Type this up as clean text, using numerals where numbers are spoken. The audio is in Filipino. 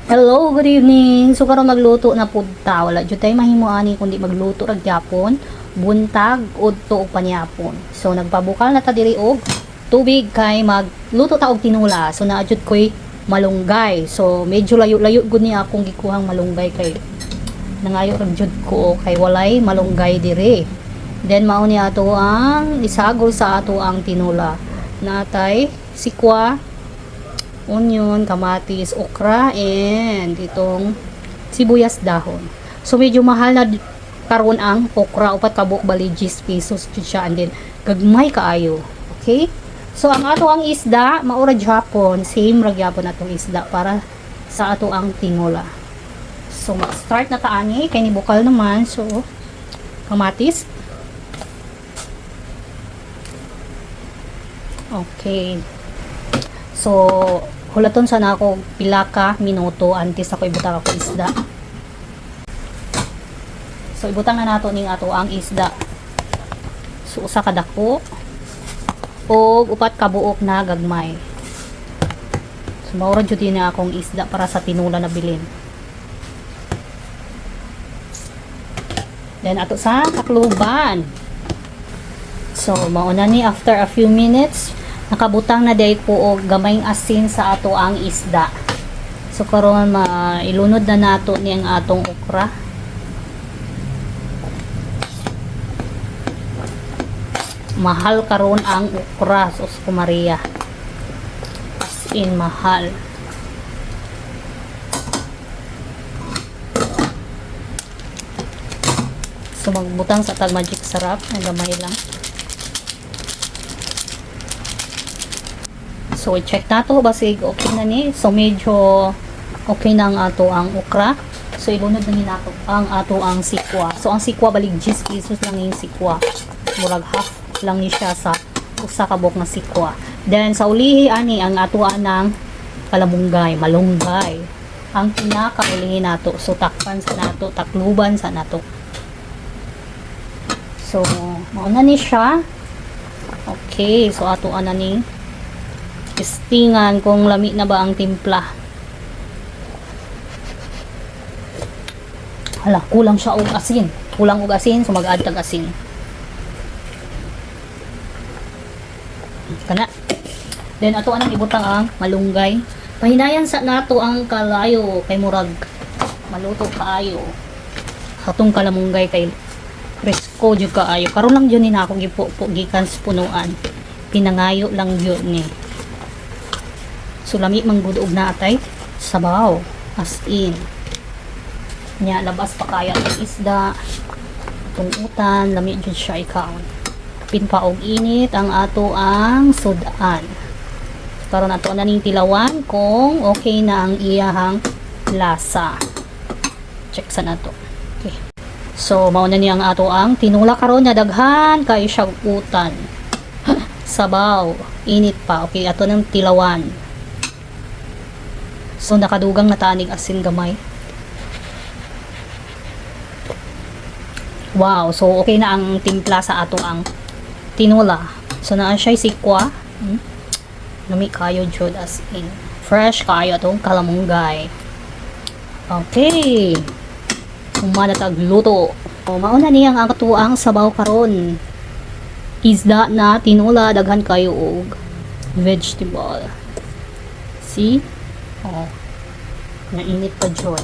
Hello, good evening. So karon magluto na pud ta. Wala jud tay mahimo ani kundi magluto ra gyapon, buntag udto og panyapon. So nagpabukal na ta diri og tubig kay magluto ta og tinula. So naa jud koy malunggay. So medyo layo-layo gud ni akong gikuhang malunggay kay nangayo ra jud ko kay walay malunggay diri. Then mao ni ato ang isagol sa ato ang tinula. Natay sikwa, onion, kamatis, okra, and itong sibuyas dahon. So medyo mahal na karon ang okra, upat ka buok bali 10 pesos jud siya, and then gagmay kaayo. Okay? So ang ato ang isda maura Japon, same ra gyapon atong isda para sa ato ang tinula. So mag-start na ta ani kay ni bukal naman. So kamatis. Okay. So, hulaton sana ako pila ka minuto antes ako ibutang ako isda. So, ibutang na nato ning ato ang isda. So, usa ka dako o upat ka buok na gagmay. So, maura jud na akong isda para sa tinula na bilin. Then, ato sa takluban. So, mauna ni after a few minutes, nakabutang na day po og gamayng asin sa ato ang isda. So karon ilunod na nato ni ang atong okra. Mahal karon ang okra, sus ko Maria. As in mahal. So magbutang sa tag magic sarap, ang gamay lang. So, i-check na to basig okay na ni. So, medyo okay na ang ato ang okra. So, ilunod na ni nato ang ato ang sikwa. So, ang sikwa balig 10 pesos lang yung sikwa. Murag half lang ni siya sa usa ka buok na sikwa. Then, sa ulihi ani ang ato ng kalamunggay, malunggay. Ang pinakaulihi nato. So, takpan sa nato, takluban sa nato. So, mauna ni siya. Okay, so ato ana ni testingan kung lami na ba ang timpla. Hala, kulang siya og asin. Kulang og asin, so mag-add tag asin. Kana. Then ato anang ibutang ang malunggay. Pahinayan sa nato ang kalayo kay murag maluto kaayo. Hatong kalamunggay kay presko jud kaayo. Karon lang jud ni na akong gipo gikan sa punuan. Pinangayo lang jud ni. So, lami manggudog na atay sabaw. As in. Nya, labas pa kaya ng isda. Tungutan. Lami dyan siya ikaon. Pinpaog init ang ato ang sudan. Karon ato na ning tilawan kung okay na ang iyahang lasa. Check sa nato. Okay. So, mauna niya ang ato ang tinula karon na daghan kay siya utan. Sabaw. Init pa. Okay, ato ng tilawan. So, nakadugang na tanig asin gamay. Wow. So, okay na ang timpla sa ato ang tinula. So, naan siya sikwa. Lami kayo jud as in. Fresh kayo itong kalamunggay. Okay. Umanatag luto. O, mauna niyang ang katuang sabaw karon. Isda na tinula daghan kayo og vegetable. See? Oh, nainit pa dyan.